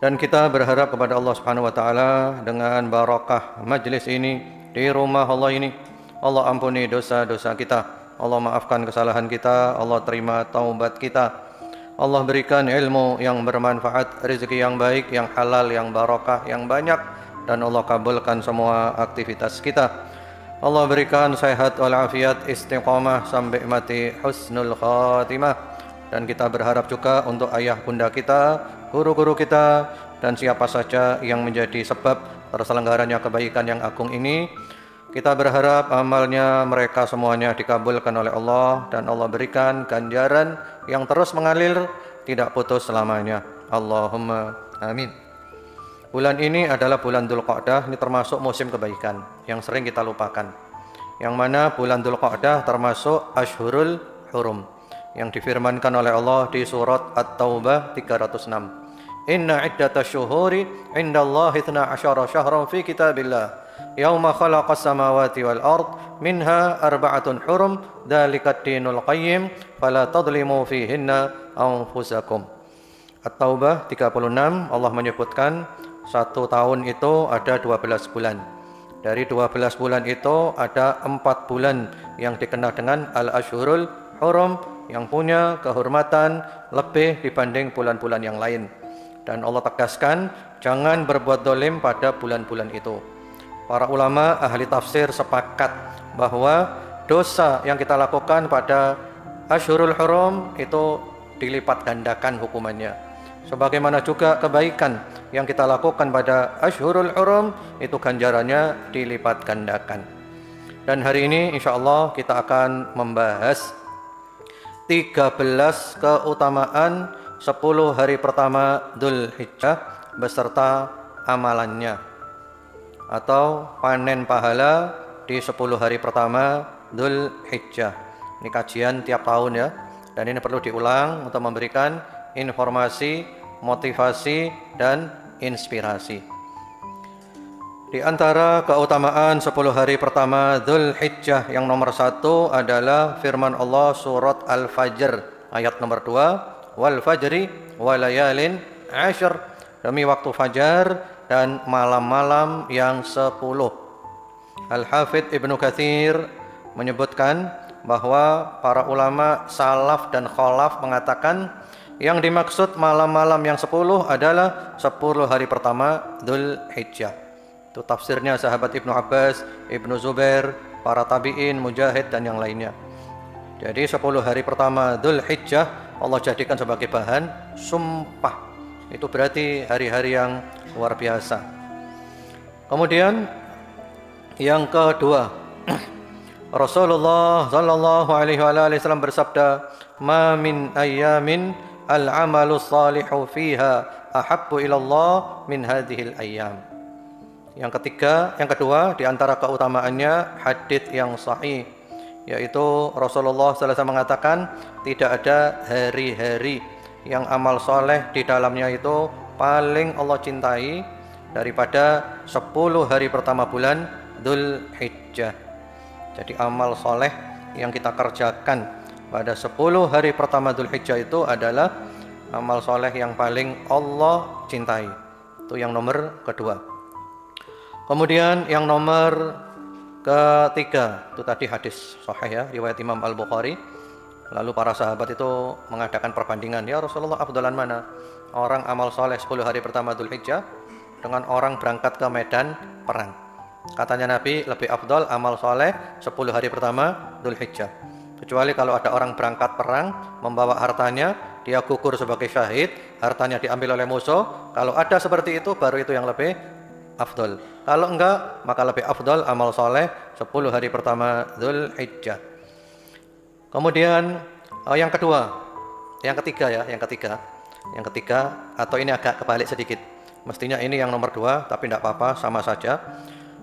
Dan kita berharap kepada Allah Subhanahu wa taala dengan barakah majlis ini di rumah Allah ini, Allah ampuni dosa-dosa kita, Allah maafkan kesalahan kita, Allah terima taubat kita, Allah berikan ilmu yang bermanfaat, rezeki yang baik, yang halal, yang barakah, yang banyak, dan Allah kabulkan semua aktivitas kita. Allah berikan sehat walafiat, istiqamah sampai mati, husnul khatimah. Dan kita berharap juga untuk ayah bunda kita, guru-guru kita, dan siapa saja yang menjadi sebab terselenggaranya kebaikan yang agung ini. Kita berharap amalnya mereka semuanya dikabulkan oleh Allah, dan Allah berikan ganjaran yang terus mengalir, tidak putus selamanya. Allahumma amin. Bulan ini adalah bulan Dzulqa'dah, ini termasuk musim kebaikan yang sering kita lupakan. Yang mana bulan Dzulqa'dah termasuk Ashhurul Hurum, yang difirmankan oleh Allah di surat At-Taubah 306. Inna iddatasy syuhuri indallahi 12 syahran fi kitabillah yauma khalaqas samawati wal ard minha arba'atun hurum dzalikat dinul qayyim fala tadlimu fihinna anfusakum. At-Taubah 36, Allah menyebutkan satu tahun itu ada 12 bulan. Dari 12 bulan itu ada 4 bulan yang dikenal dengan Al-Ashhurul Hurum, yang punya kehormatan lebih dibanding bulan-bulan yang lain. Dan Allah tegaskan jangan berbuat dolim pada bulan-bulan itu. Para ulama ahli tafsir sepakat bahwa dosa yang kita lakukan pada Ashhurul Hurum itu dilipat gandakan hukumannya. Sebagaimana juga kebaikan yang kita lakukan pada Ashhurul Hurum itu ganjarannya dilipat gandakan. Dan hari ini insyaallah kita akan membahas 13 keutamaan 10 hari pertama Dzulhijjah beserta amalannya, atau panen pahala di 10 hari pertama Dzulhijjah. Ini kajian tiap tahun ya, dan ini perlu diulang untuk memberikan informasi, motivasi, dan inspirasi. Di antara keutamaan 10 hari pertama Dzulhijjah yang nomor 1 adalah firman Allah surat Al-Fajr ayat nomor 2, wal fajri walayalin ashr, demi waktu fajar dan malam-malam yang 10. Al-Hafidz Ibnu Katsir menyebutkan bahwa para ulama salaf dan khalaf mengatakan yang dimaksud malam-malam yang 10 adalah 10 hari pertama Dzulhijjah. Itu tafsirnya sahabat Ibnu Abbas, Ibnu Zubair, para tabi'in, Mujahid, dan yang lainnya. Jadi 10 hari pertama Dzulhijjah Allah jadikan sebagai bahan sumpah. Itu berarti hari-hari yang luar biasa. Kemudian yang kedua, Rasulullah sallallahu alaihi wasallam bersabda, "Ma min ayyamin al-amalu salihu fiha ahabbu ila Allah min hadhil ayyam." Yang kedua di antara keutamaannya hadits yang sahih, yaitu Rasulullah SAW mengatakan tidak ada hari-hari yang amal soleh di dalamnya itu paling Allah cintai daripada 10 hari pertama bulan Dzulhijjah. Jadi amal soleh yang kita kerjakan pada 10 hari pertama Dzulhijjah itu adalah amal soleh yang paling Allah cintai. Itu yang nomor kedua. Kemudian yang nomor ketiga, itu tadi hadis sahih ya, riwayat Imam Al-Bukhari. Lalu para sahabat itu mengadakan perbandingan, ya Rasulullah, afdalan mana? Orang amal soleh 10 hari pertama Dzulhijjah dengan orang berangkat ke medan perang. Katanya Nabi, lebih afdal amal soleh 10 hari pertama Dzulhijjah. Kecuali kalau ada orang berangkat perang membawa hartanya, dia gugur sebagai syahid, hartanya diambil oleh musuh. Kalau ada seperti itu, baru itu yang lebih afdal. Kalau enggak, maka lebih afdal amal soleh 10 hari pertama Dzulhijjah. Kemudian yang ketiga, atau ini agak kebalik sedikit. Mestinya ini yang nomor 2, tapi tidak apa-apa, sama saja.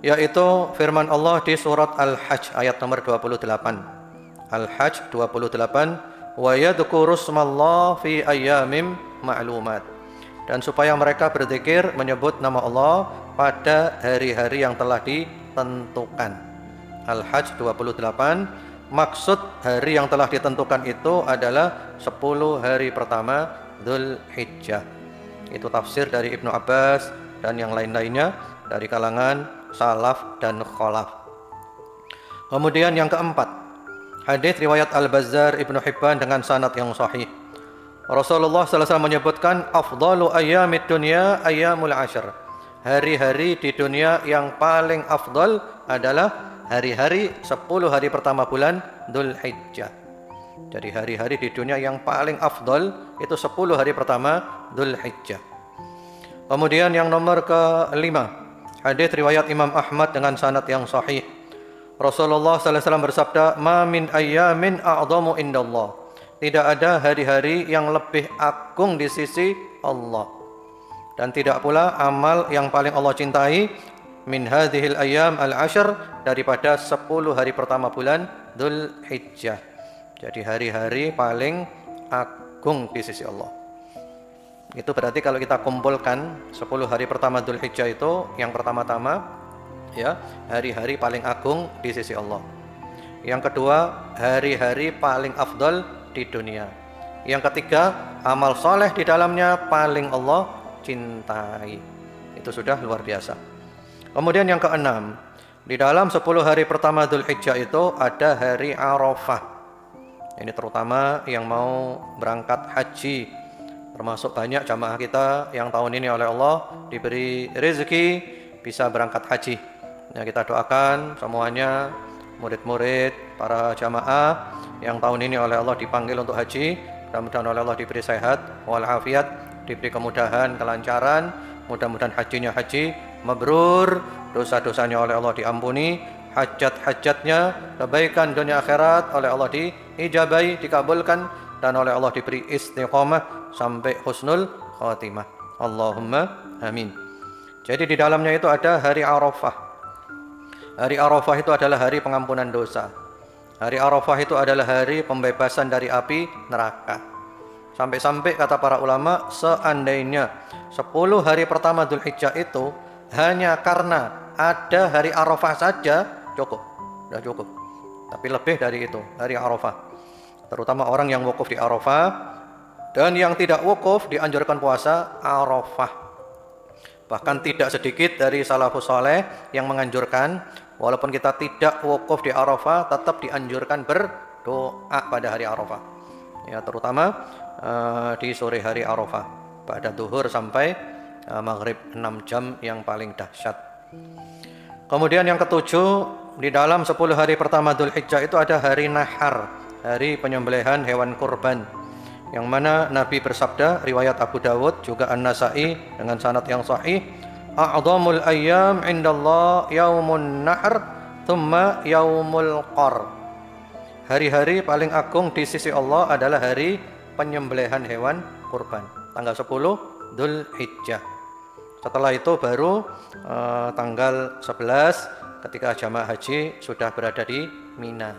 Yaitu firman Allah di surat Al-Hajj ayat nomor 28. Al-Hajj 28, wa yadhkuru smallahi fi ayyamin ma'lumat. Dan supaya mereka berzikir menyebut nama Allah pada hari-hari yang telah ditentukan. Al-Hajj 28, maksud hari yang telah ditentukan itu adalah 10 hari pertama Dzulhijjah. Itu tafsir dari Ibnu Abbas dan yang lain-lainnya dari kalangan salaf dan khalaf. Kemudian yang keempat, hadis riwayat Al-Bazzar Ibnu Hibban dengan sanad yang sahih. Rasulullah sallallahu alaihi wasallam menyebutkan afdalu ayyamid dunya ayyamul ashr. Hari-hari di dunia yang paling afdal adalah hari-hari 10 hari pertama bulan Dzulhijjah. Jadi hari-hari di dunia yang paling afdal itu 10 hari pertama Dzulhijjah. Kemudian yang nomor kelima, hadis riwayat Imam Ahmad dengan sanad yang sahih. Rasulullah sallallahu alaihi wasallam bersabda, "Ma min ayyamin a'dhamu indallah." Tidak ada hari-hari yang lebih agung di sisi Allah. Dan tidak pula amal yang paling Allah cintai min hadhil ayyam al-ashr daripada 10 hari pertama bulan Dzulhijjah. Jadi hari-hari paling agung di sisi Allah. Itu berarti kalau kita kumpulkan 10 hari pertama Dzulhijjah itu yang pertama-tama ya, hari-hari paling agung di sisi Allah. Yang kedua, hari-hari paling afdal di dunia. Yang ketiga, amal soleh di dalamnya paling Allah cintai. Itu sudah luar biasa. Kemudian yang keenam, di dalam 10 hari pertama Dzulhijjah itu ada hari Arafah. Ini terutama yang mau berangkat haji, termasuk banyak jamaah kita yang tahun ini oleh Allah diberi rezeki bisa berangkat haji. Ya, kita doakan semuanya, murid-murid, para jamaah yang tahun ini oleh Allah dipanggil untuk haji, mudah-mudahan oleh Allah diberi sehat walafiat, diberi kemudahan, kelancaran, mudah-mudahan hajinya haji mabrur, dosa-dosanya oleh Allah diampuni, hajat-hajatnya, kebaikan dunia akhirat oleh Allah diijabai, dikabulkan, dan oleh Allah diberi istiqamah sampai husnul khatimah. Allahumma amin. Jadi di dalamnya itu ada hari Arafah. Hari Arafah itu adalah hari pengampunan dosa. Hari Arafah itu adalah hari pembebasan dari api neraka. Sampai-sampai kata para ulama, seandainya 10 hari pertama Dzulhijjah itu hanya karena ada hari Arafah saja cukup, sudah cukup. Tapi lebih dari itu, hari Arafah. Terutama orang yang wukuf di Arafah dan yang tidak wukuf dianjurkan puasa Arafah. Bahkan tidak sedikit dari salafus saleh yang menganjurkan walaupun kita tidak wukuf di Arafah tetap dianjurkan berdoa pada hari Arafah. Ya, terutama di sore hari Arafah pada zuhur sampai maghrib 6 jam yang paling dahsyat. Kemudian yang ketujuh, di dalam 10 hari pertama Dzulhijjah itu ada hari Nahar, hari penyembelihan hewan kurban, yang mana Nabi bersabda, riwayat Abu Dawud juga An-Nasa'i dengan sanad yang sahih, a'dhamul ayyam indallah yaumun nahr thumma yaumul qar. Hari-hari paling agung di sisi Allah adalah hari penyembelihan hewan kurban, tanggal 10 Dzulhijjah. Setelah itu baru tanggal 11 ketika jamaah haji sudah berada di Mina.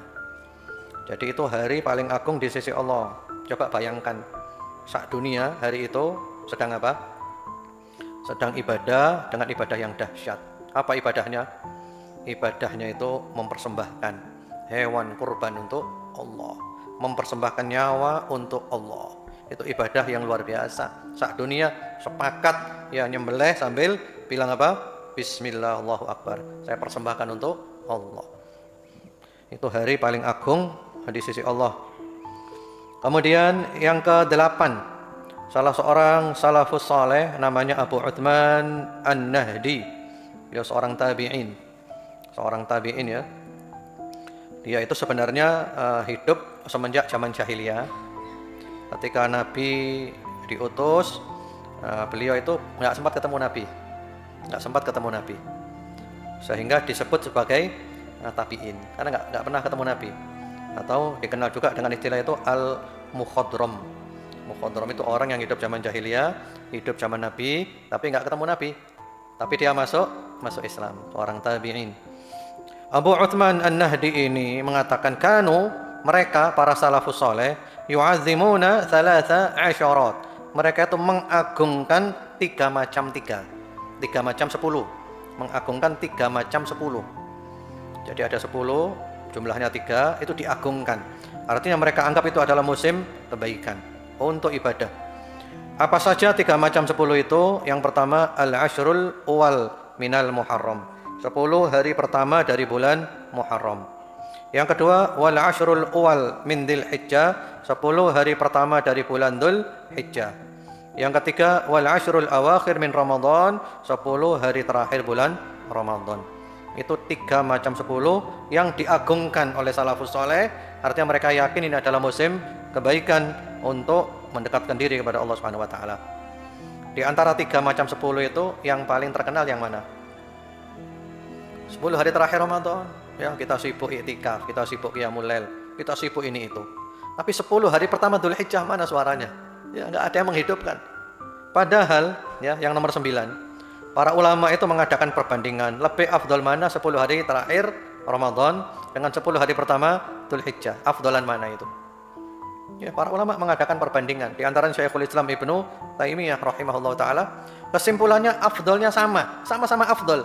Jadi itu hari paling agung di sisi Allah. Coba bayangkan, sak dunia hari itu sedang apa? Sedang ibadah dengan ibadah yang dahsyat. Apa ibadahnya? Ibadahnya itu mempersembahkan hewan kurban untuk Allah, mempersembahkan nyawa untuk Allah. Itu ibadah yang luar biasa. Sak dunia sepakat ya nyembelih sambil bilang apa? Bismillah, Allahu Akbar. Saya persembahkan untuk Allah. Itu hari paling agung di sisi Allah. Kemudian yang ke-8, salah seorang salafus saleh namanya Abu Uthman An-Nahdi. Dia seorang tabi'in. Seorang tabi'in ya. Dia itu sebenarnya hidup semenjak zaman jahiliyah. Ketika Nabi diutus, beliau itu nggak sempat ketemu Nabi, sehingga disebut sebagai tabi'in karena nggak pernah ketemu Nabi, atau dikenal juga dengan istilah itu al-mukhadram. Mukhadram itu orang yang hidup zaman jahiliyah, hidup zaman Nabi, tapi nggak ketemu Nabi, tapi dia masuk Islam, orang tabi'in. Abu Uthman An-Nahdi ini mengatakan mereka para salafus saleh yu'azzimuna thalatha asyarat. Mereka itu mengagungkan 3 macam 10. Mengagungkan 3 macam 10. Jadi ada 10, jumlahnya 3, itu diagungkan. Artinya mereka anggap itu adalah musim kebaikan untuk ibadah. Apa saja 3 macam 10 itu? Yang pertama al-ashrul awal minal Muharram. 10 hari pertama dari bulan Muharram. Yang kedua wal ashrul awal min Dzulhijjah. 10 hari pertama dari bulan Dzulhijjah. Yang ketiga wal ashrul awakhir min Ramadan. 10 hari terakhir bulan Ramadan. Itu 3 macam 10 yang diagungkan oleh salafus soleh. Artinya mereka yakin ini adalah musim kebaikan untuk mendekatkan diri kepada Allah Subhanahu wa taala. Di antara 3 macam 10 itu yang paling terkenal yang mana? 10 hari terakhir Ramadan, ya kita sibuk iktikaf, kita sibuk qiyamul lail, kita sibuk ini itu. Tapi 10 hari pertama Dzulhijjah mana suaranya? Ya enggak ada yang menghidupkan. Padahal ya yang nomor 9, para ulama itu mengadakan perbandingan lebih afdal mana 10 hari terakhir Ramadan dengan 10 hari pertama Dzulhijjah. Afdalan mana itu? Ya, para ulama mengadakan perbandingan. Di antara Syekhul Islam Ibnu Taimiyah rahimahullah taala, kesimpulannya afdalnya sama-sama afdal.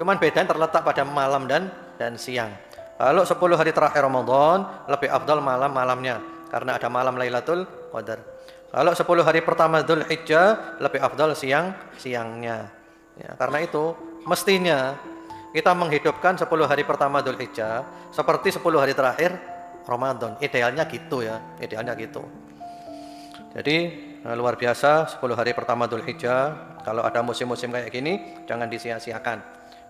Cuman beda terletak pada malam dan siang. Kalau 10 hari terakhir Ramadan lebih afdal malam-malamnya karena ada malam Lailatul Qadar. Kalau 10 hari pertama Dzulhijjah lebih afdal siangnya. Ya, karena itu mestinya kita menghidupkan 10 hari pertama Dzulhijjah seperti 10 hari terakhir Ramadan. Idealnya gitu ya, idealnya gitu. Jadi luar biasa 10 hari pertama Dzulhijjah. Kalau ada musim-musim kayak gini jangan disia-siakan.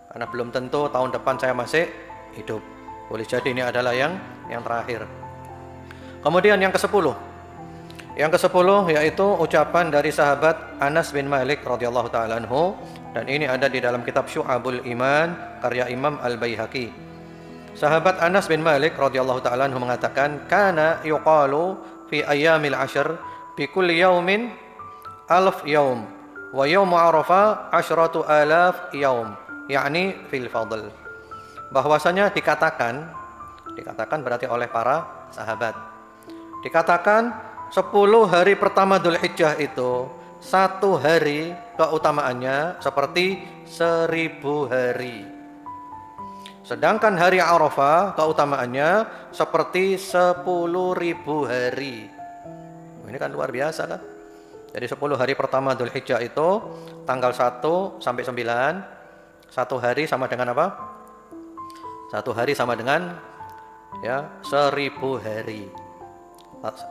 Karena belum tentu tahun depan saya masih hidup. Boleh jadi ini adalah yang terakhir. Kemudian yang ke-10. Yang ke-10 yaitu ucapan dari sahabat Anas bin Malik radhiyallahu taala anhu, dan ini ada di dalam kitab Syu'abul Iman karya Imam Al-Baihaqi. Sahabat Anas bin Malik radhiyallahu taala anhu mengatakan, "Kana yuqalu fi ayyamil ashr bi kulli yaumin 1000 yaum wa yaum Arafah 10,000 yaum." Yakni fil fadl. Bahwasanya dikatakan berarti oleh para sahabat. Dikatakan 10 hari pertama Dzulhijjah itu 1 hari keutamaannya seperti 1000 hari. Sedangkan hari Arafah keutamaannya seperti 10.000 hari. Ini kan luar biasa kan? Jadi 10 hari pertama Dzulhijjah itu tanggal 1 sampai 9, 1 hari sama dengan apa? 1 hari sama dengan ya 1000 hari.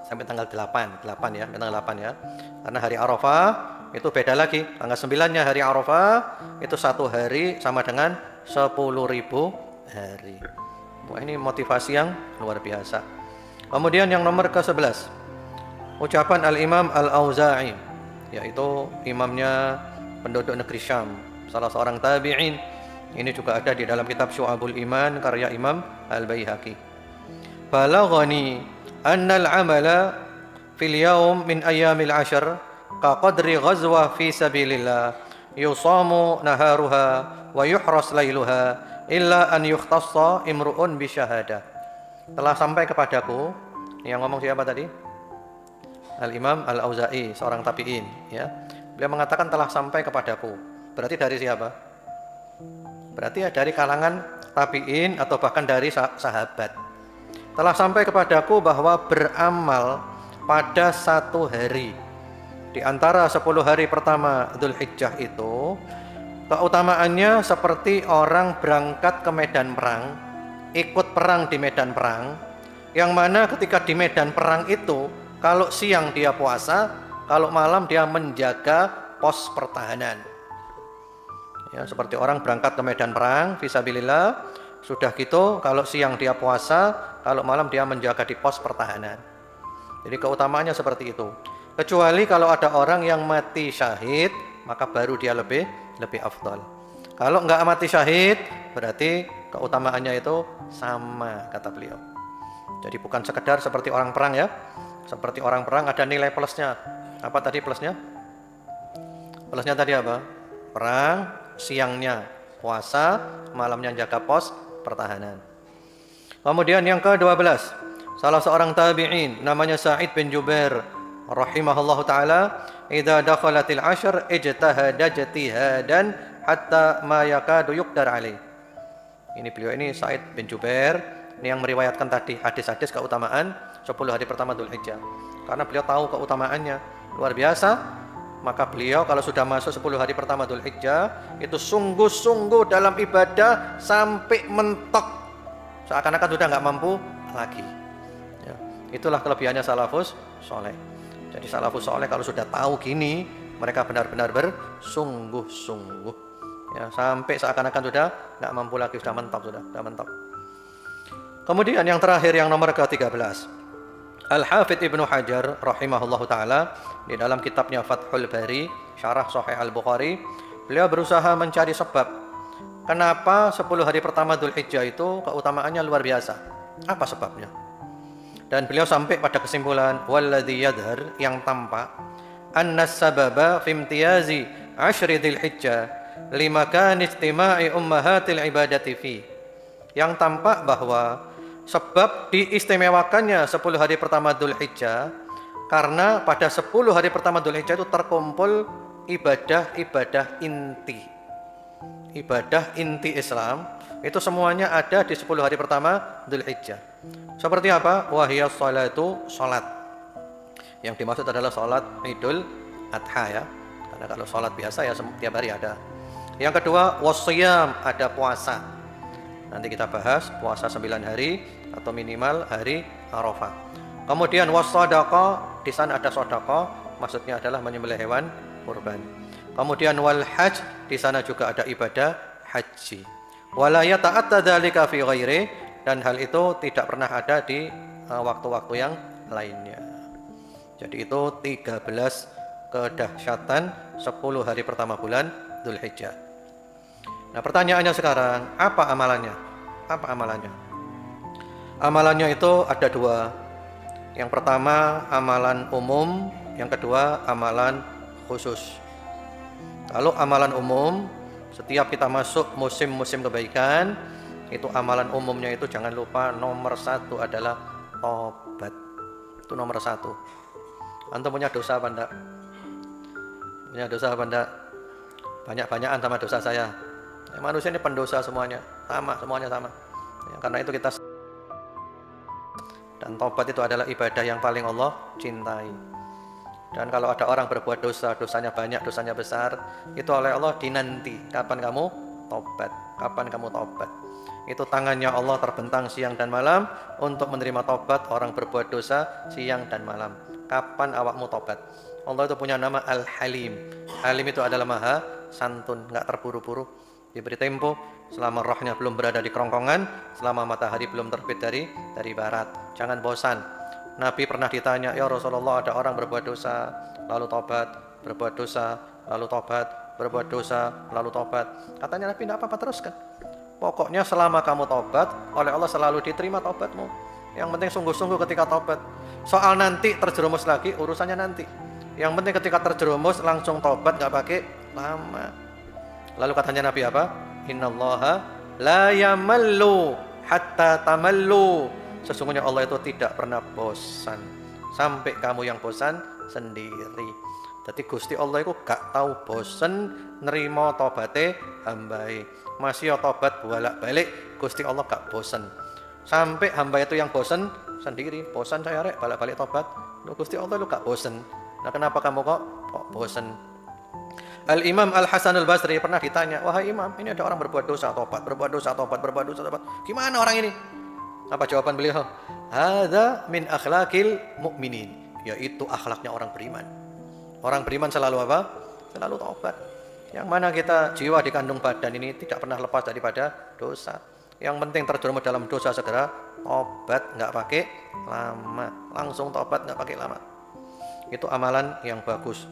Sampai tanggal 8 ya, tanggal 8 ya. Karena hari Arafah itu beda lagi. Tanggal 9-nya hari Arafah itu 1 hari sama dengan 10.000 hari. Wah, ini motivasi yang luar biasa. Kemudian yang nomor ke-11, ucapan Al-Imam Al-Auza'i, yaitu imamnya penduduk negeri Syam, salah seorang tabi'in. Ini juga ada di dalam kitab Syu'abul Iman karya Imam Al-Baihaqi. Balaghani anna al-amala fil yawm min ayyamil ashr ka qadri ghazwa fi sabilillah yusamu naharuha wa yuhras lailuha illa an yukhtassa imru'un bi syahadah. Telah sampai kepadaku, yang ngomong siapa tadi? Al-Imam Al-Auza'i, seorang tabi'in ya. Beliau mengatakan telah sampai kepadaku. Berarti dari siapa? Berarti ya dari kalangan tabi'in atau bahkan dari sahabat. Telah sampai kepadaku bahwa beramal pada 1 hari di antara 10 hari pertama Dzulhijjah itu keutamaannya seperti orang berangkat ke medan perang, ikut perang di medan perang, yang mana ketika di medan perang itu kalau siang dia puasa, kalau malam dia menjaga pos pertahanan. Ya, seperti orang berangkat ke medan perang fisabilillah, sudah gitu kalau siang dia puasa, kalau malam dia menjaga di pos pertahanan. Jadi keutamaannya seperti itu. Kecuali kalau ada orang yang mati syahid, maka baru dia lebih afdal. Kalau enggak mati syahid, berarti keutamaannya itu sama, kata beliau. Jadi bukan sekedar seperti orang perang ya. Seperti orang perang ada nilai plusnya. Apa tadi plusnya? Plusnya tadi apa? Perang, siangnya puasa, malamnya jaga pos pertahanan. Kemudian yang ke-12, salah seorang tabi'in namanya Sa'id bin Jubair rahimahullahu taala, idza dakhalatil ashr ijtahada ijtihadan hatta ma yakadu yuqdar alaih. Ini beliau ini Sa'id bin Jubair, ini yang meriwayatkan tadi hadis-hadis keutamaan 10 hari pertama Dzulhijjah. Karena beliau tahu keutamaannya, luar biasa. Maka beliau kalau sudah masuk 10 hari pertama Dzulhijjah itu sungguh-sungguh dalam ibadah sampai mentok, seakan-akan sudah nggak mampu lagi. Ya, itulah kelebihannya salafus soleh. Jadi salafus soleh kalau sudah tahu gini, mereka benar-benar bersungguh-sungguh. Ya, sampai seakan-akan sudah nggak mampu lagi, sudah mentok, sudah mentok. Kemudian yang terakhir, yang nomor ke-13. Al-Hafidz Ibnu Hajar rahimahullahu ta'ala di dalam kitabnya Fathul Bari Syarah Sahih Al-Bukhari, beliau berusaha mencari sebab kenapa 10 hari pertama Dzulhijjah itu keutamaannya luar biasa. Apa sebabnya? Dan beliau sampai pada kesimpulan walladzi yadhar, yang tampak, anna sababa fi imtiyazi ashri Dzulhijjah limakan istima'i ummahatil ibadati fi. Yang tampak bahwa sebab diistimewakannya 10 hari pertama Dzulhijjah karena pada 10 hari pertama Dzulhijjah itu terkumpul ibadah-ibadah inti. Ibadah inti Islam itu semuanya ada di 10 hari pertama Dzulhijjah. Seperti apa? Wahiyas salatu, salat. Yang dimaksud adalah salat Idul Adha ya. Karena kalau salat biasa ya tiap hari ada. Yang kedua, wassiyam, ada puasa. Nanti kita bahas puasa 9 hari atau minimal hari Arafah. Kemudian wassadaqah, di sana ada sedekah, maksudnya adalah menyembelih hewan kurban. Kemudian wal hajj, di sana juga ada ibadah haji. Wala yata'atta dzalika fi ghairi, dan hal itu tidak pernah ada di waktu-waktu yang lainnya. Jadi itu 13 kedahsyatan 10 hari pertama bulan Dzulhijjah. Nah, pertanyaannya sekarang, apa amalannya? Apa amalannya? Amalannya itu ada dua. Yang pertama amalan umum, yang kedua amalan khusus. Kalau amalan umum, setiap kita masuk musim-musim kebaikan, itu amalan umumnya itu jangan lupa nomor 1 adalah tobat. Itu nomor 1. Antum punya dosa apa enggak? Punya dosa apa enggak? Banyak-banyakan sama dosa saya. Ya, manusia ini pendosa semuanya, semuanya sama. Ya, karena itu kita, dan tobat itu adalah ibadah yang paling Allah cintai. Dan kalau ada orang berbuat dosa, dosanya banyak, dosanya besar, itu oleh Allah dinanti. Kapan kamu tobat? Kapan kamu tobat? Itu tangannya Allah terbentang siang dan malam untuk menerima tobat orang berbuat dosa siang dan malam. Kapan awakmu tobat? Allah itu punya nama Al-Halim. Halim itu adalah maha santun, nggak terburu-buru. Diberi tempo selama rohnya belum berada di kerongkongan, selama matahari belum terbit dari barat. Jangan bosan. Nabi pernah ditanya, ya Rasulullah, ada orang berbuat dosa lalu tobat, berbuat dosa lalu tobat, berbuat dosa lalu tobat. Katanya Nabi, tidak apa-apa, teruskan. Pokoknya selama kamu tobat, oleh Allah selalu diterima tobatmu. Yang penting sungguh-sungguh ketika tobat. Soal nanti terjerumus lagi, urusannya nanti. Yang penting ketika terjerumus langsung tobat, nggak pakai lama. Lalu katanya Nabi apa? Innallaha la yamallu hatta tamallu. Sesungguhnya Allah itu tidak pernah bosan sampai kamu yang bosan sendiri. Jadi Gusti Allah itu gak tahu bosan nerima tobaté hambae. Masih tobat bolak-balik, Gusti Allah gak bosan. Sampai hamba itu yang bosan sendiri. Bosan saya rek balik-balik tobat. Loh, Gusti Allah itu gak bosan. Nah, kenapa kamu kok bosan? Al-Imam Al-Hasan Al-Basri pernah ditanya, wahai imam, ini ada orang berbuat dosa tobat, berbuat dosa tobat, berbuat dosa tobat. Gimana orang ini? Apa jawaban beliau? Hadza min akhlaqil mu'minin, yaitu akhlaknya orang beriman. Orang beriman selalu apa? Selalu tobat. Yang mana kita jiwa di kandung badan ini tidak pernah lepas daripada dosa. Yang penting terjerumus dalam dosa segera tobat, nggak pakai lama. Langsung tobat, nggak pakai lama. Itu amalan yang bagus.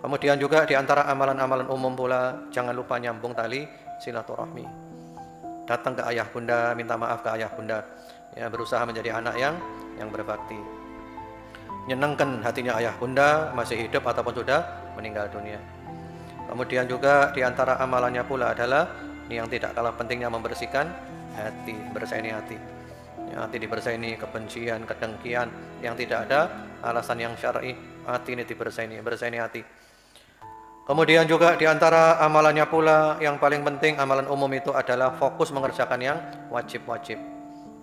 Kemudian juga di antara amalan-amalan umum pula, jangan lupa nyambung tali silaturahmi. Datang ke ayah bunda, minta maaf ke ayah bunda. Ya, berusaha menjadi anak yang berbakti. Nyenangkan hatinya ayah bunda, masih hidup ataupun sudah meninggal dunia. Kemudian juga di antara amalannya pula adalah ini yang tidak kalah pentingnya, membersihkan hati, bersaini hati. Ya, hati dibersaini kebencian, kedengkian yang tidak ada alasan yang syar'i. Hati ini dibersaini, bersaini hati. Kemudian juga di antara amalannya pula yang paling penting, amalan umum itu adalah fokus mengerjakan yang wajib-wajib.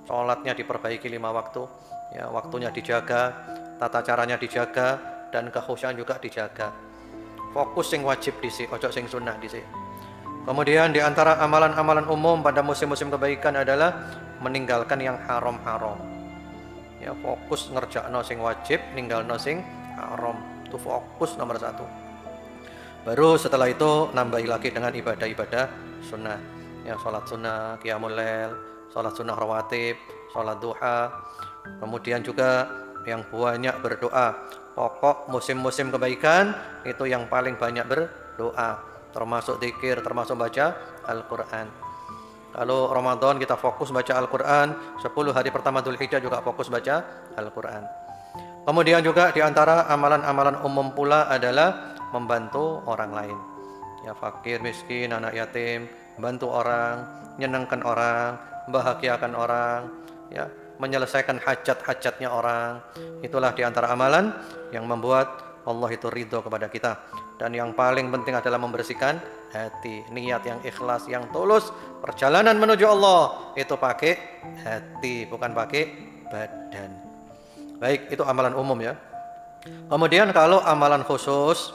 Sholatnya diperbaiki 5 waktu, ya, waktunya dijaga, tata caranya dijaga, dan kekhusyuan juga dijaga. Fokus sing wajib dhisik, ojo sing sunnah dhisik. Kemudian di antara amalan-amalan umum pada musim-musim kebaikan adalah meninggalkan yang haram-haram. Ya, fokus ngerjakno sing wajib, ninggalno sing haram. Itu fokus nomor 1. Baru setelah itu nambahi lagi dengan ibadah-ibadah sunnah. Ya, sholat sunnah, qiyamul lail, sholat sunnah rawatib, sholat duha. Kemudian juga yang banyak berdoa. Pokok musim-musim kebaikan itu yang paling banyak berdoa, termasuk zikir, termasuk baca Al-Quran. Kalau Ramadan kita fokus baca Al-Quran, 10 hari pertama Dzulhijjah juga fokus baca Al-Quran. Kemudian juga di antara amalan-amalan umum pula adalah membantu orang lain. Ya, fakir, miskin, anak yatim, bantu orang, menyenangkan orang, membahagiakan orang, ya, menyelesaikan hajat-hajatnya orang. Itulah di antara amalan yang membuat Allah itu ridho kepada kita. Dan yang paling penting adalah membersihkan hati, niat yang ikhlas, yang tulus. Perjalanan menuju Allah itu pakai hati, bukan pakai badan. Baik, itu amalan umum ya. Kemudian kalau amalan khusus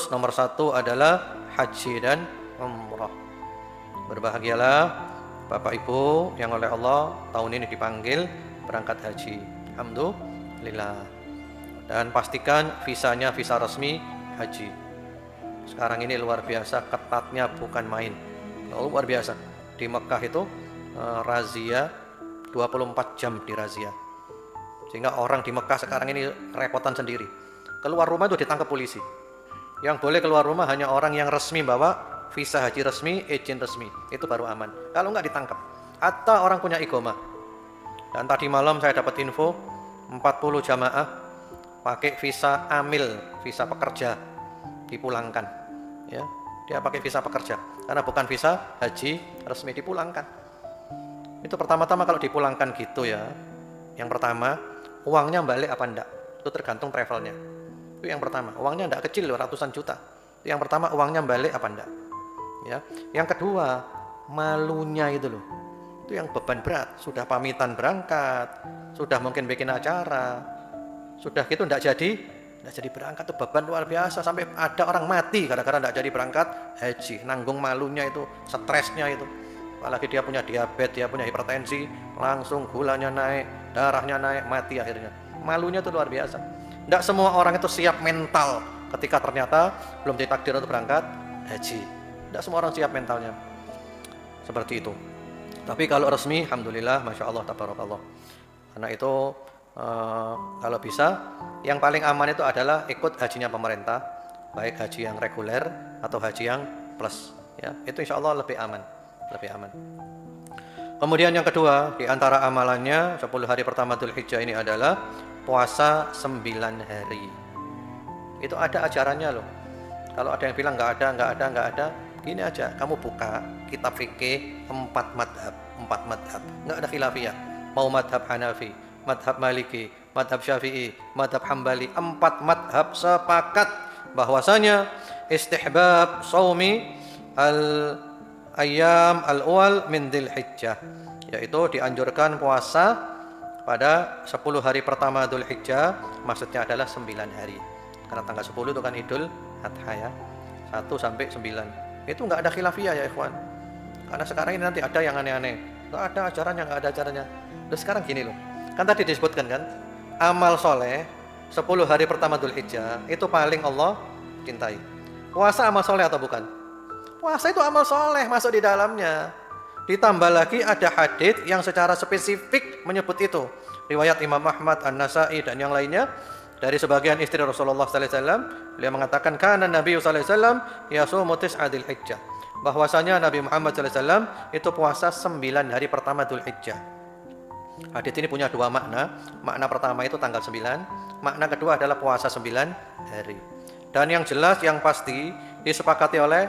nomor 1 adalah haji dan umrah. Berbahagialah Bapak Ibu yang oleh Allah tahun ini dipanggil berangkat haji. Alhamdulillah. Dan pastikan visanya visa resmi haji. Sekarang ini luar biasa ketatnya, bukan main. Luar biasa. Di Mekah itu razia 24 jam di razia. Sehingga orang di Mekah sekarang ini repotan sendiri. Keluar rumah itu ditangkap polisi. Yang boleh keluar rumah hanya orang yang resmi bawa visa haji resmi, izin resmi, itu baru aman. Kalau enggak ditangkap. Atau orang punya iqamah. Dan tadi malam saya dapat info 40 jamaah pakai visa amil, visa pekerja, dipulangkan. Ya, dia pakai visa pekerja karena bukan visa haji resmi, dipulangkan. Itu pertama-tama kalau dipulangkan gitu ya. Yang pertama, uangnya balik apa enggak? Itu tergantung travelnya. Itu yang pertama, uangnya enggak kecil, ratusan juta. Itu yang pertama, uangnya balik apa enggak? Ya. Yang kedua, malunya itu loh. Itu yang beban berat. Sudah pamitan berangkat, sudah mungkin bikin acara, sudah gitu enggak jadi berangkat. Itu beban luar biasa, sampai ada orang mati gara-gara enggak jadi berangkat haji. Nanggung malunya itu, stresnya itu. Apalagi dia punya diabetes, dia punya hipertensi, langsung gulanya naik, darahnya naik, mati akhirnya. Malunya itu luar biasa. Enggak semua orang itu siap mental ketika ternyata belum ditakdir untuk berangkat haji. Tidak semua orang siap mentalnya seperti itu. Tapi kalau resmi, alhamdulillah, masya Allah, tabarakallah. Karena itu kalau bisa, yang paling aman itu adalah ikut hajinya pemerintah, baik haji yang reguler atau haji yang plus. Ya, itu insya Allah lebih aman, lebih aman. Kemudian yang kedua, di antara amalannya 10 hari pertama Dzulhijjah ini adalah puasa 9 hari. Itu ada ajarannya loh. Kalau ada yang bilang nggak ada, gini aja, kamu buka kitab fikih 4 madhab, nggak ada khilafiyah. Mau madhab Hanafi, madhab Maliki, madhab Syafi'i, madhab Hambali, 4 madhab sepakat bahwasanya istihbab saumi al-ayyam al-awwal min Dzulhijjah, yaitu dianjurkan puasa pada 10 hari pertama Dzulhijjah, maksudnya adalah 9 hari. Karena tanggal 10 itu kan Idul Adha ya, 1 sampai 9. Itu nggak ada khilafiyah ya ikhwan. Karena sekarang ini nanti ada yang aneh-aneh, nggak ada ajarannya, nggak ada ajarannya. Terus sekarang gini loh, kan tadi disebutkan kan, amal soleh 10 hari pertama Dzulhijjah itu paling Allah cintai. Puasa amal soleh atau bukan? Puasa itu amal soleh, masuk di dalamnya. Ditambah lagi ada hadits yang secara spesifik menyebut itu. Riwayat Imam Ahmad, An-Nasai dan yang lainnya. Dari sebagian istri Rasulullah sallallahu alaihi wasallam, beliau mengatakan kana Nabi sallallahu alaihi wasallam yasumu tis'a Dzulhijjah. Bahwasanya Nabi Muhammad sallallahu alaihi wasallam itu puasa 9 hari pertama Dzulhijjah. Hadits ini punya 2 makna. Makna pertama itu tanggal 9, makna kedua adalah puasa 9 hari. Dan yang jelas, yang pasti disepakati oleh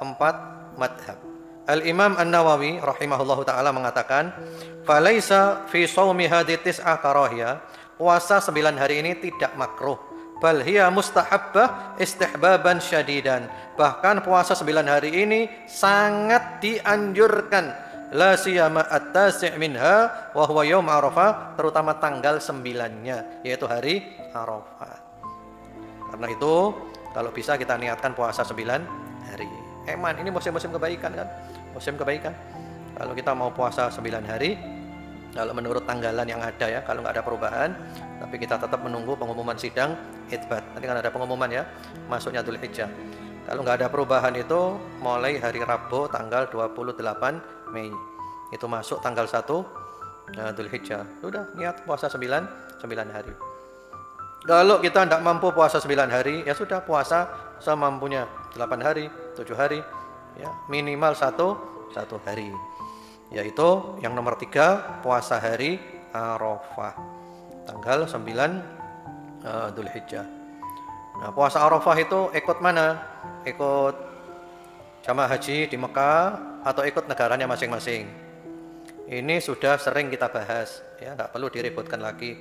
4 madhab. Al-Imam An-Nawawi rahimahullahu ta'ala mengatakan, falaisa fi shaumi hadhihi tis'ah karahiyah. Puasa 9 hari ini tidak makruh, bal hiya mustahabbah istihbaban syadidan. Bahkan puasa 9 hari ini sangat dianjurkan, la siyama at-tasi' minha wa huwa yaum Arafah, terutama tanggal 9-nya yaitu hari Arafah. Karena itu kalau bisa kita niatkan puasa 9 hari. Eman, ini musim-musim kebaikan kan? Musim kebaikan. Kalau kita mau puasa 9 hari, kalau menurut tanggalan yang ada ya, kalau nggak ada perubahan, tapi kita tetap menunggu pengumuman sidang Itsbat. Nanti kan ada pengumuman ya, masuknya Dzulhijjah. Kalau nggak ada perubahan itu mulai hari Rabu tanggal 28 Mei. Itu masuk tanggal 1 Dzulhijjah. Sudah niat puasa 9 hari. Kalau kita tidak mampu puasa 9 hari, ya sudah puasa semampunya 8 hari, 7 hari, ya minimal satu hari. Yaitu yang nomor 3, puasa hari Arafah tanggal 9 Dzulhijjah. Nah, puasa Arafah itu ikut mana? Ikut jamaah haji di Mekah atau ikut negaranya masing-masing? Ini sudah sering kita bahas, ya, tidak perlu diributkan lagi.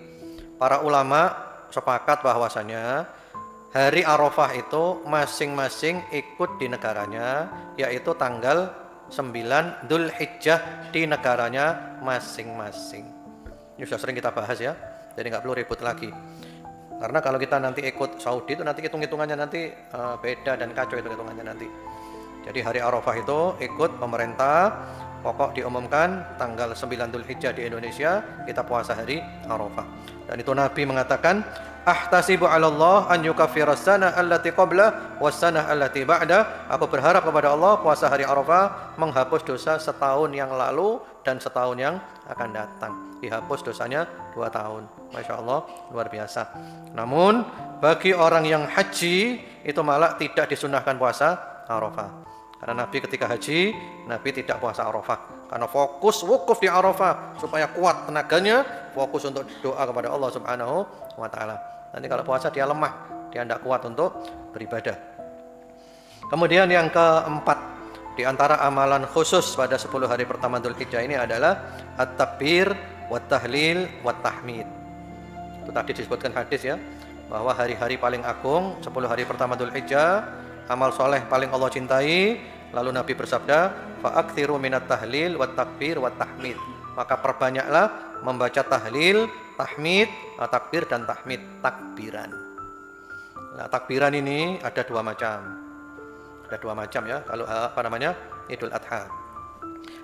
Para ulama sepakat bahwasanya hari Arafah itu masing-masing ikut di negaranya, yaitu tanggal 9 Dzulhijjah di negaranya masing-masing. Ini sudah sering kita bahas ya, jadi nggak perlu ribut lagi. Karena kalau kita nanti ikut Saudi itu nanti hitung-hitungannya nanti beda dan kacau hitung-hitungannya nanti. Jadi hari Arafah itu ikut pemerintah, pokok diumumkan tanggal 9 Dzulhijjah di Indonesia kita puasa hari Arafah. Dan itu Nabi mengatakan, ahtasibu 'ala Allah an yukaffira as-sanah allati qabla was-sanah allati ba'da. Aku berharap kepada Allah puasa hari Arafah menghapus dosa setahun yang lalu dan setahun yang akan datang. Dihapus dosanya 2 tahun. Masya Allah, luar biasa. Namun bagi orang yang haji itu malah tidak disunahkan puasa Arafah. Karena Nabi ketika haji, Nabi tidak puasa Arafah. Karena fokus wukuf di Arafah supaya kuat tenaganya, fokus untuk doa kepada Allah Subhanahu wa taala. Nanti kalau puasa dia lemah, dia tidak kuat untuk beribadah. Kemudian yang keempat, di antara amalan khusus pada 10 hari pertama Dzulhijjah ini adalah at-takbir wat tahlil wat tahmid. Itu tadi disebutkan hadis ya, bahwa hari-hari paling agung 10 hari pertama Dzulhijjah, amal soleh paling Allah cintai. Lalu Nabi bersabda, fa'aktsiru minat tahlil wat takbir wat tahmid. Maka perbanyaklah membaca tahlil, tahmid, takbir dan tahmid, takbiran. Nah, takbiran ini ada 2 macam. Ada 2 macam ya. Kalau Idul Adha.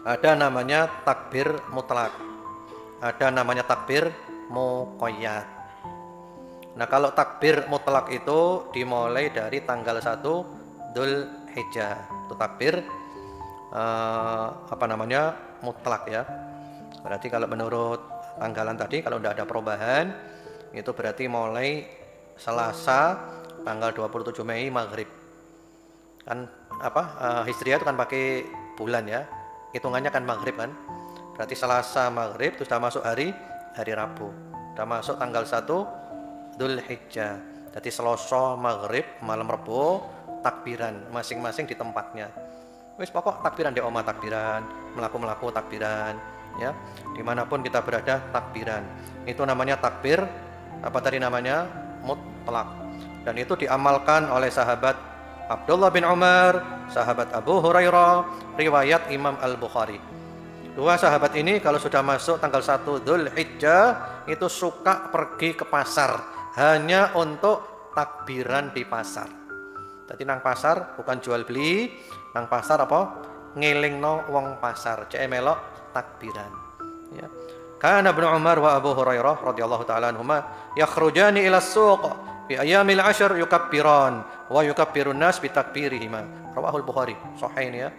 Ada namanya takbir mutlak. Ada namanya takbir muqayyad. Nah, kalau takbir mutlak itu dimulai dari tanggal 1 Dzulhijjah. Itu takbir mutlak ya. Berarti kalau menurut tanggalan tadi kalau tidak ada perubahan itu berarti mulai Selasa tanggal 27 Mei maghrib. Kan Hijriah itu kan pakai bulan ya. Hitungannya kan maghrib kan. Berarti Selasa maghrib itu sudah masuk hari Rabu. Sudah masuk tanggal 1 Dzulhijjah. Jadi Selasa maghrib malam Rabu takbiran masing-masing di tempatnya. Wis pokok takbiran di omah takbiran, melaku takbiran, ya. Dimanapun kita berada takbiran. Itu namanya takbir mutlak. Dan itu diamalkan oleh sahabat Abdullah bin Umar, sahabat Abu Hurairah, riwayat Imam Al-Bukhari. 2 sahabat ini kalau sudah masuk tanggal 1 Dzulhijjah itu suka pergi ke pasar hanya untuk takbiran di pasar. Jadi nang pasar bukan jual beli, nang pasar ngelingno wong pasar, cek melok takbiran. Ya. Kana Ibnu Umar wa Abu Hurairah radhiyallahu taala anhuma yakhrujani ila as-suq fi ayyamil 'ashr yukabbiran wa yukabbirun nas bi takbirihima. Rawahul Bukhari, sahih ini ya.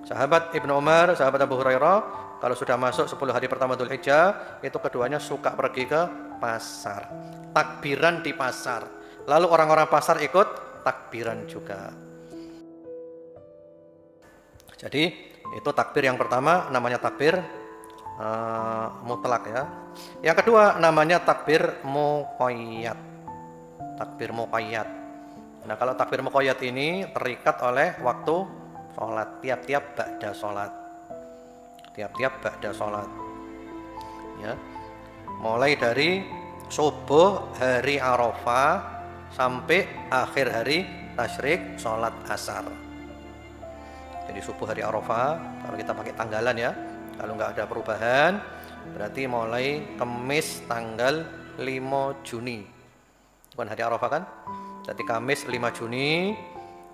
Sahabat Ibnu Umar, sahabat Abu Hurairah kalau sudah masuk 10 hari pertama Dzulhijjah itu keduanya suka pergi ke pasar. Takbiran di pasar. Lalu orang-orang pasar ikut takbiran juga. Jadi itu takbir yang pertama namanya takbir mutlak ya. Yang kedua namanya takbir muqayyad. Takbir muqayyad. Nah, kalau takbir muqayyad ini terikat oleh waktu sholat, tiap-tiap ba'da sholat. Tiap-tiap ba'da sholat. Ya. Mulai dari subuh hari Arafah sampai akhir hari tasyrik sholat asar. Jadi subuh hari Arafah kalau kita pakai tanggalan ya, kalau nggak ada perubahan berarti mulai Kamis tanggal 5 Juni. Bukan hari Arafah kan? Jadi Kamis 5 Juni,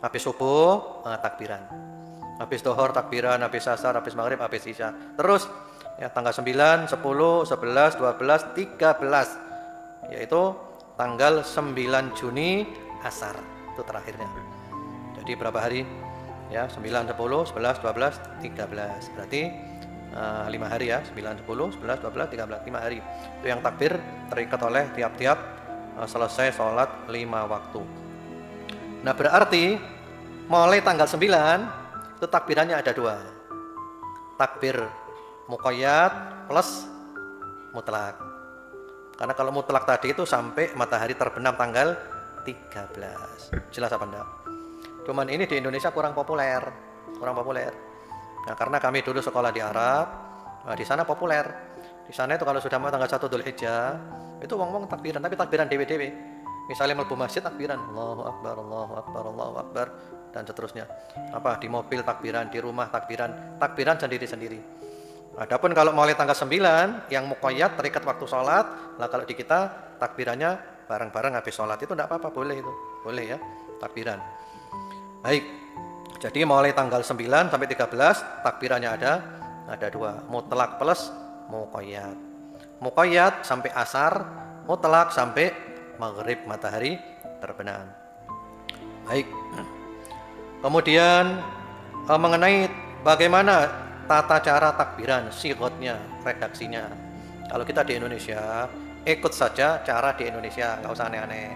habis subuh takbiran. Habis dohor takbiran, habis asar, habis maghrib, habis isya. Terus ya tanggal 9, 10, 11, 12, 13. Yaitu tanggal 9 Juni asar. Itu terakhirnya. Jadi berapa hari? Ya, 9, 10, 11, 12, 13. Berarti 5 hari ya, 9, 10, 11, 12, 13, 5 hari. Itu yang takbir terikat oleh tiap-tiap selesai sholat 5 waktu. Nah berarti mulai tanggal 9 itu takbirannya ada 2. Takbir muqayyad plus mutlak. Karena kalau mutlak tadi itu sampai matahari terbenam tanggal 13. Jelas apa enggak? Cuman ini di Indonesia kurang populer. Nah, karena kami dulu sekolah di Arab, di sana populer. Di sana itu kalau sudah mau tanggal 1 Dzulhijjah, itu wong-wong takbiran, tapi takbiran dewe-dewe. Misalnya mlebu masjid takbiran, Allahu Akbar, Allahu Akbar, Allahu Akbar, dan seterusnya. Apa di mobil takbiran, di rumah takbiran sendiri-sendiri. Adapun kalau mulai tanggal 9 yang muqayyad terikat waktu sholat, lah kalau di kita takbirannya bareng-bareng habis sholat itu enggak apa-apa, boleh itu. Boleh ya, takbiran. Baik. Jadi mulai tanggal 9 sampai 13 takbirannya ada 2, mutlak plus muqayyad. Muqayyad sampai asar, mutlak sampai maghrib matahari terbenam. Baik. Kemudian mengenai bagaimana tata cara takbiran, sigotnya, redaksinya. Kalau kita di Indonesia, ikut saja cara di Indonesia, nggak usah aneh-aneh.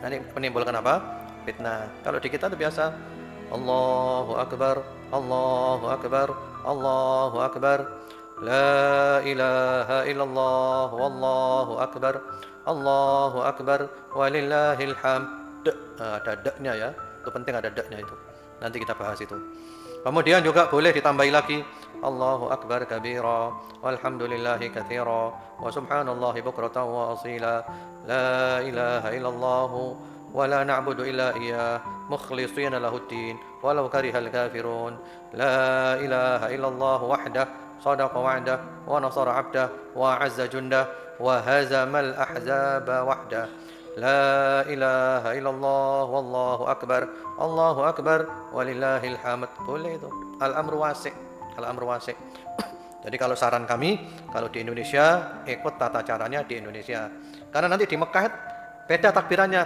Nanti menimbulkan apa? Fitnah. Kalau di kita itu biasa, Allahu Akbar, Allahu Akbar, Allahu Akbar, La ilaha illallah, Wallahu Akbar, Allahu Akbar, walillahil hamd. Ada daknya ya, itu penting ada daknya itu. Nanti kita bahas itu. Kemudian juga boleh ditambahi lagi Allahu Akbar kabira walhamdulillahi katsira wa subhanallahi bukratan wa asila la ilaha illallah wa la na'budu illa iyyah mukhlishina lahuddin walau karihal kafirun la ilaha illallah wahdah sadaqa wa'dah wa nasara 'abdah wa 'azza jundah wa hazamal ahzaba wahdah La ilaha illallah wallahu akbar Allahu akbar walillahil hamd. Boleh itu. Al-amru wasi'. Al-amru wasi'. Jadi kalau saran kami, kalau di Indonesia ikut tata caranya di Indonesia. Karena nanti di Mekah beda takbirannya.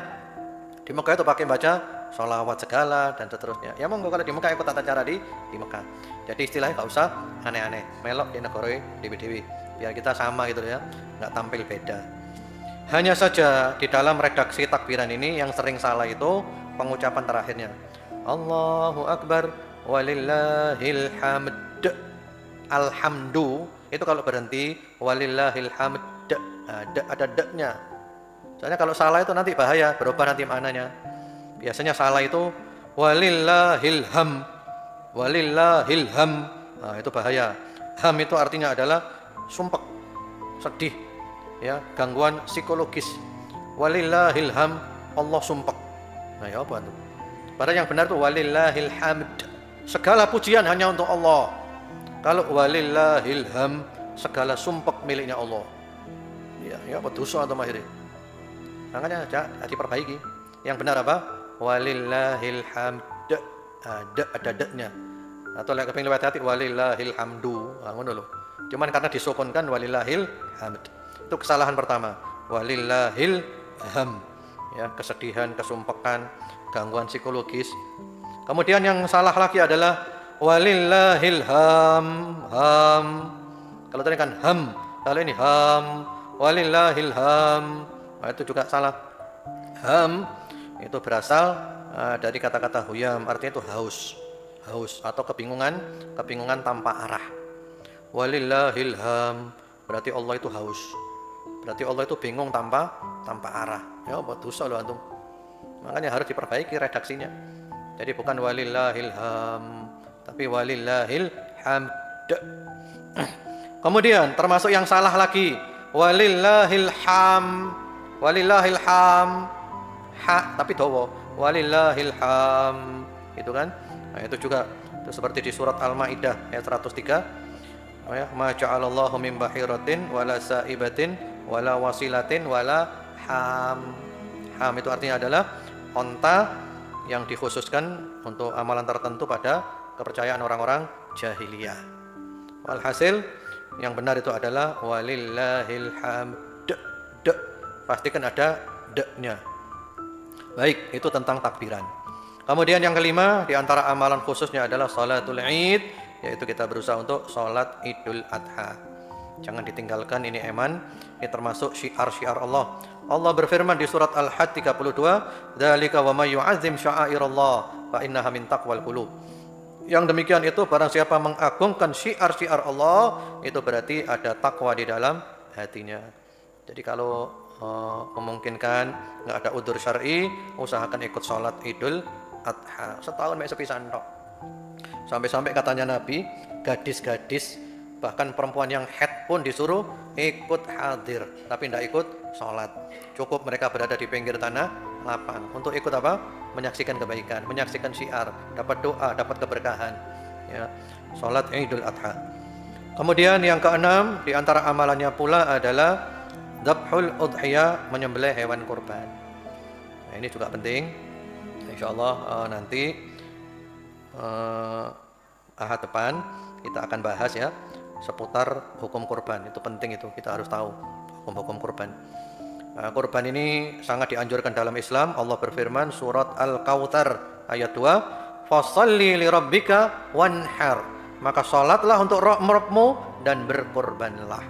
Di Mekah itu pakai baca sholawat segala dan seterusnya. Ya monggo kalau di Mekah ikut tata cara di Mekah. Jadi istilahnya nggak usah aneh-aneh. Melok di negara dewi-dewi. Biar kita sama gitu ya, nggak tampil beda. Hanya saja di dalam redaksi takbiran ini yang sering salah itu pengucapan terakhirnya. Allahu Akbar walillahil hamd. Alhamdu itu kalau berhenti walillahil hamd. Ada d-nya. Soalnya kalau salah itu nanti bahaya, berubah nanti maknanya. Biasanya salah itu walillahil ham. Walillahil ham. Nah, itu bahaya. Ham itu artinya adalah sumpek, sedih. Ya, gangguan psikologis. Walillahil ham, Allah sumpek. Nah, ya apa itu? Padahal yang benar itu walillahil hamd. Segala pujian hanya untuk Allah. Kalau walillahil ham, segala sumpek miliknya Allah. Ya apa dosa atau mahiri? Makanya diperbaiki. Yang benar apa? Walillahil hamd. Ada d-nya. Atau lek kepengin lewat hati walillahil hamdu. Nah, ngono lho. Cuman karena disukunkan walillahil hamd. Itu kesalahan pertama. Walillahil ham. Ya, kesedihan, kesumpekan, gangguan psikologis. Kemudian yang salah lagi adalah walillahil ham. Ham. Kalau tadi kan ham, kalau ini ham. Walillahil ham. Nah, itu juga salah. Ham itu berasal dari kata-kata huyam, artinya itu haus. Haus atau kebingungan tanpa arah. Walillahil ham. Berarti Allah itu haus. Berarti Allah itu bingung tanpa arah. Ya, apa dosa loh antum. Makanya harus diperbaiki redaksinya. Jadi bukan walillahil ham, tapi walillahil hamd. Kemudian termasuk yang salah lagi, walillahil ham. Walillahil ham. Ha tapi dawa. Walillahil ham. Itu kan? Nah, itu juga itu seperti di surat Al-Maidah ayat 103. Ya, ma ja'alallahu min bahiratin wala sa'ibatin wala wasilatin wala ham. Ham itu artinya adalah onta yang dikhususkan untuk amalan tertentu pada kepercayaan orang-orang jahiliyah. Walhasil yang benar itu adalah walillahil hamd. Pastikan ada d-nya. Baik, itu tentang takbiran. Kemudian yang kelima, di antara amalan khususnya adalah salatul Id, yaitu kita berusaha untuk salat Idul Adha. Jangan ditinggalkan, ini eman, ini termasuk syiar-syiar Allah. Allah berfirman di surat Al-Hajj 32, "Dzalika wa may yu'azzim sya'airallah fa innaha min taqwal qulub." Yang demikian itu barang siapa mengagungkan syiar-syiar Allah, itu berarti ada takwa di dalam hatinya. Jadi kalau memungkinkan, nggak ada udzur syar'i, usahakan ikut sholat Idul Adha. Setahun mek sepisan tok. Sampai-sampai katanya Nabi, gadis-gadis bahkan perempuan yang haid pun disuruh ikut hadir, tapi tidak ikut sholat. Cukup mereka berada di pinggir tanah lapang. Untuk ikut apa? Menyaksikan kebaikan, menyaksikan syiar, dapat doa, dapat keberkahan. Ya, sholat Idul Adha. Kemudian yang keenam, di antara amalannya pula adalah dzabhul udhiyah, menyembelih hewan kurban. Nah, ini juga penting. Insyaallah nanti Ahad depan kita akan bahas ya seputar hukum kurban. Itu penting, itu kita harus tahu hukum-hukum kurban. Kurban ini sangat dianjurkan dalam Islam. Allah berfirman surat Al-Kautsar ayat 2, "Fasholli lirabbika wanhar." Maka salatlah untuk Rabbmu dan berkurbanlah.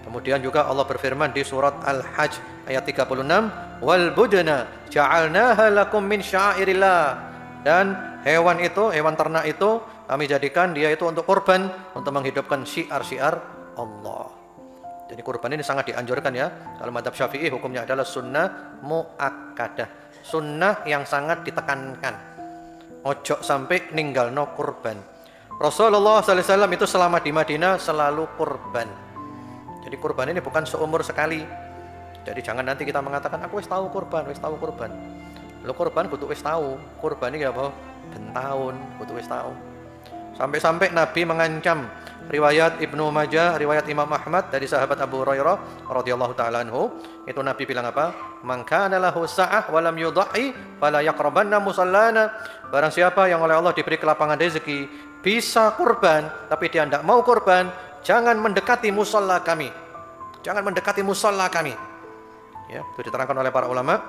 Kemudian juga Allah berfirman di surat Al-Hajj ayat 36, "Wal budna ja'alnaha lakum min sya'airillah." Dan hewan itu, hewan ternak itu kami jadikan dia itu untuk kurban, untuk menghidupkan syiar-syiar Allah. Jadi kurban ini sangat dianjurkan ya. Kalau madzhab Syafi'i hukumnya adalah sunnah muakkadah, sunnah yang sangat ditekankan. Ojo sampai ninggalno kurban. Rasulullah SAW itu selama di Madinah selalu kurban. Jadi kurban ini bukan seumur sekali. Jadi jangan nanti kita mengatakan aku wis tahu kurban, wis tahu kurban. Lo kurban kudu wis tahu. Kurban ini apa? Ben tahun kudu wis tahu. Sampai-sampai Nabi mengancam, riwayat Ibnu Majah, riwayat Imam Ahmad dari sahabat Abu Hurairah radhiyallahu taala anhu, itu Nabi bilang apa? "Man kana lahu sa'ah wa lam yudhi fala yaqrabanna musallana." Barang siapa yang oleh Allah diberi kelapangan rezeki, bisa kurban tapi dia tidak mau kurban, jangan mendekati musalla kami. Jangan mendekati musalla kami. Ya, itu diterangkan oleh para ulama.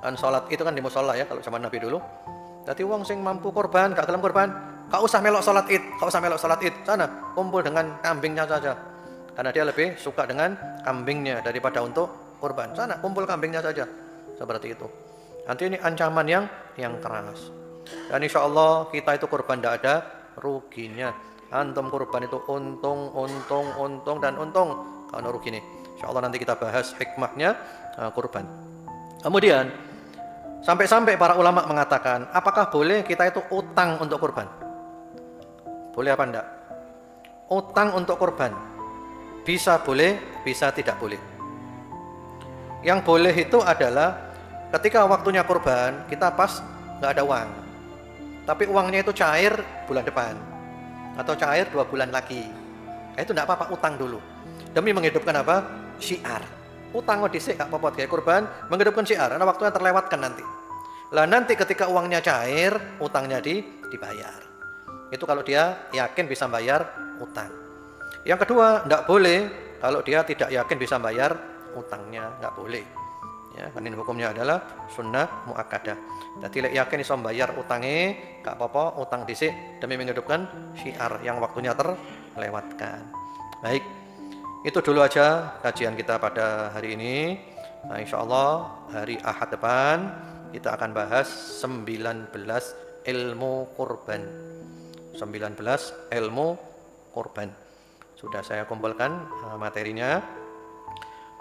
Dan salat itu kan di musalla ya kalau zaman Nabi dulu. Jadi wong sing mampu kurban, gak gelem kurban, gak usah melok salat Id, gak usah melok salat Id. Sana kumpul dengan kambingnya saja. Karena dia lebih suka dengan kambingnya daripada untuk kurban. Sana kumpul kambingnya saja. Seperti itu. Nanti ini ancaman yang keras. Dan insya Allah kita itu kurban tidak ada ruginya. Antum kurban itu untung dan untung. Kalau rugi nih. Insya Allah nanti kita bahas hikmahnya kurban. Kemudian sampai-sampai para ulama mengatakan, apakah boleh kita itu utang untuk kurban? Boleh apa enggak? Utang untuk kurban. Bisa boleh, bisa tidak boleh. Yang boleh itu adalah ketika waktunya kurban, kita pas nggak ada uang. Tapi uangnya itu cair bulan depan. Atau cair 2 bulan lagi. Itu enggak apa-apa, utang dulu. Demi menghidupkan apa? Syiar. Utang dhisik gak apa-apa kayak kurban, menghidupkan syiar karena waktunya terlewatkan nanti. Lah nanti ketika uangnya cair, utangnya dibayar. Itu kalau dia yakin bisa bayar utang. Yang kedua, enggak boleh kalau dia tidak yakin bisa bayar utangnya, enggak boleh. Ya, kan ini hukumnya adalah sunnah muakkadah. Jadi lek yakin bisa bayar utangnya, enggak apa-apa, utang dhisik demi menghidupkan syiar yang waktunya terlewatkan. Baik. Itu dulu aja kajian kita pada hari ini. Nah, insya Allah hari Ahad depan kita akan bahas 19 ilmu kurban. 19 ilmu kurban. Sudah saya kumpulkan materinya.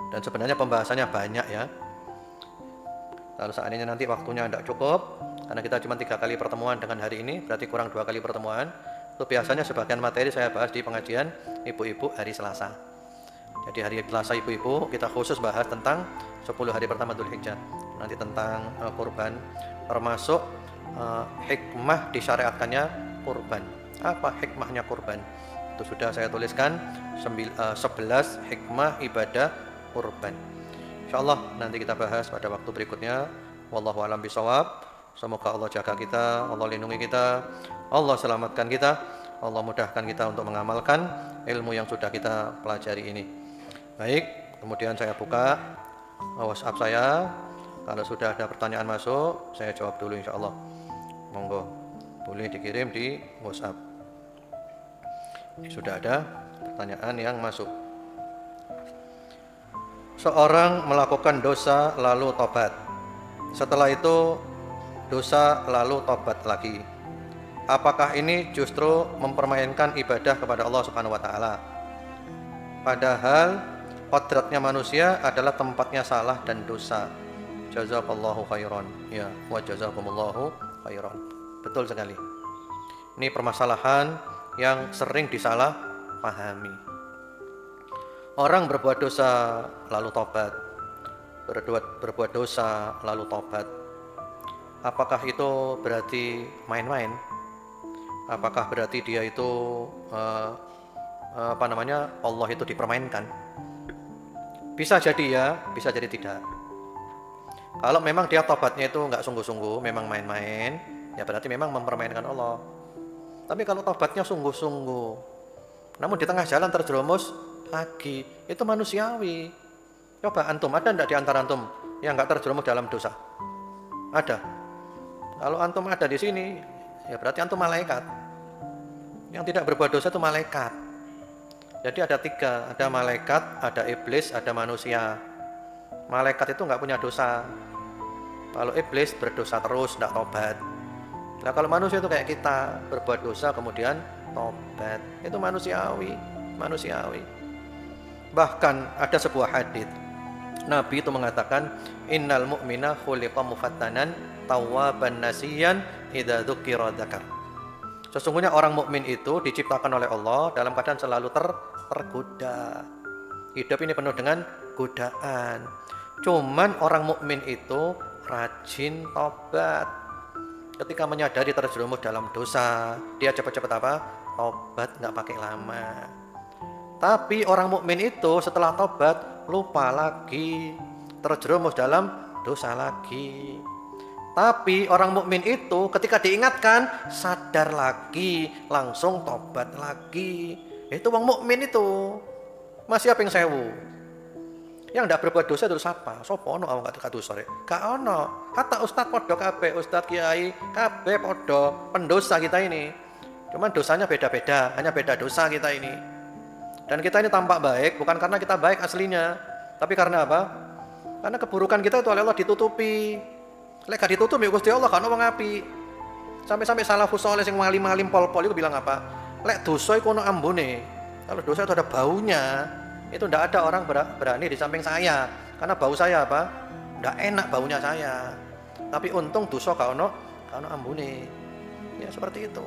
Dan sebenarnya pembahasannya banyak ya. Kalau seandainya nanti waktunya tidak cukup, karena kita cuma 3 kali pertemuan dengan hari ini, berarti kurang 2 kali pertemuan. Itu biasanya sebagian materi saya bahas di pengajian ibu-ibu hari Selasa. Jadi hari Selasa ibu-ibu kita khusus bahas tentang 10 hari pertama Dzulhijjah. Nanti tentang kurban, termasuk hikmah disyariatkannya kurban. Apa hikmahnya kurban? Itu sudah saya tuliskan 11 hikmah ibadah kurban. Insyaallah nanti kita bahas pada waktu berikutnya. Wallahu a'lam bishawab. Semoga Allah jaga kita, Allah lindungi kita, Allah selamatkan kita, Allah mudahkan kita untuk mengamalkan ilmu yang sudah kita pelajari ini. Baik, kemudian saya buka WhatsApp saya. Kalau sudah ada pertanyaan masuk, saya jawab dulu insya Allah. Monggo, boleh dikirim di WhatsApp. Sudah ada pertanyaan yang masuk. Seorang melakukan dosa lalu tobat. Setelah itu dosa lalu tobat lagi. Apakah ini justru mempermainkan ibadah kepada Allah Subhanahu wa taala? Padahal kodratnya manusia adalah tempatnya salah dan dosa. Jazakallahu khairan. Ya, wa jazakumullahu khairan. Betul sekali. Ini permasalahan yang sering disalah pahami. Orang berbuat dosa lalu tobat. Berbuat dosa lalu tobat. Apakah itu berarti main-main? Apakah berarti dia itu Allah itu dipermainkan? Bisa jadi ya, bisa jadi tidak. Kalau memang dia tobatnya itu nggak sungguh-sungguh, memang main-main, ya berarti memang mempermainkan Allah. Tapi kalau tobatnya sungguh-sungguh, namun di tengah jalan terjerumus lagi, itu manusiawi. Coba antum, ada enggak di antara antum yang nggak terjerumus dalam dosa? Ada. Kalau antum ada di sini, ya berarti antum malaikat. Yang tidak berbuat dosa itu malaikat. Jadi ada tiga, ada malaikat, ada iblis, ada manusia. Malaikat itu nggak punya dosa. Kalau iblis berdosa terus, nggak tobat. Nah kalau manusia itu kayak kita, berbuat dosa kemudian tobat. Itu manusiawi. Bahkan ada sebuah hadits. Nabi itu mengatakan, innal mu'mina khuliqa mufattanan tawwaban nasiyan idza dzukira dzakar. Sesungguhnya orang mukmin itu diciptakan oleh Allah dalam keadaan selalu tergoda. Hidup ini penuh dengan godaan. Cuman orang mukmin itu rajin tobat. Ketika menyadari terjerumus dalam dosa, dia cepat-cepat apa? Tobat, nggak pakai lama. Tapi orang mukmin itu setelah tobat lupa lagi, terjerumus dalam dosa lagi. Tapi orang mukmin itu ketika diingatkan sadar lagi, langsung tobat lagi. Itu orang mukmin itu. Masih apa yang sewu? Yang tidak berbuat dosa itu siapa? Sopo ono awak gak dosa rek? Gak ono. Hatta ustaz podo kabeh, ustaz kiai kabeh podo pendosa kita ini. Cuman dosanya beda-beda, hanya beda dosa kita ini. Dan kita ini tampak baik bukan karena kita baik aslinya, tapi karena apa? Karena keburukan kita itu oleh Allah ditutupi. Lek gak ditutupi Gusti Allah kan wong apik. Sampai-sampai salafus saleh sing malim-malim pol-pol itu bilang apa? Lek dosa iku ono ambune. Kalau dosa itu ada baunya, itu tidak ada orang berani di samping saya. Karena bau saya apa? Tidak enak baunya saya. Tapi untung dosa gak ono ambune. Ya seperti itu.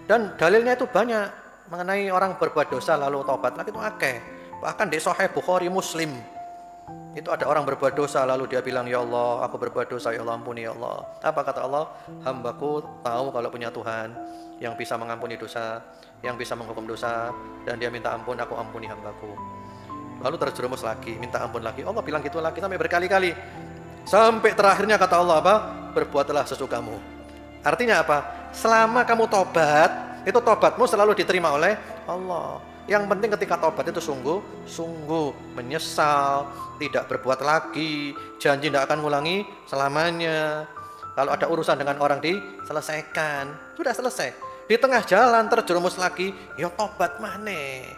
Dan dalilnya itu banyak. Mengenai orang berbuat dosa lalu tobat lagi itu akeh. Bahkan di Sahih Bukhari Muslim itu ada orang berbuat dosa lalu dia bilang, ya Allah aku berbuat dosa, ya Allah ampuni ya Allah. Apa kata Allah? Hambaku tahu kalau punya Tuhan yang bisa mengampuni dosa, yang bisa menghukum dosa, dan dia minta ampun, aku ampuni hambaku. Lalu terjerumus lagi, minta ampun lagi. Allah bilang gitu lagi sampai berkali-kali. Sampai terakhirnya kata Allah apa? Berbuatlah sesukamu. Artinya apa? Selama kamu tobat, itu tobatmu selalu diterima oleh Allah. Yang penting ketika tobat itu sungguh menyesal, tidak berbuat lagi, janji tidak akan mengulangi selamanya. Kalau ada urusan dengan orang diselesaikan, sudah selesai. Di tengah jalan terjerumus lagi, ya tobat maneh.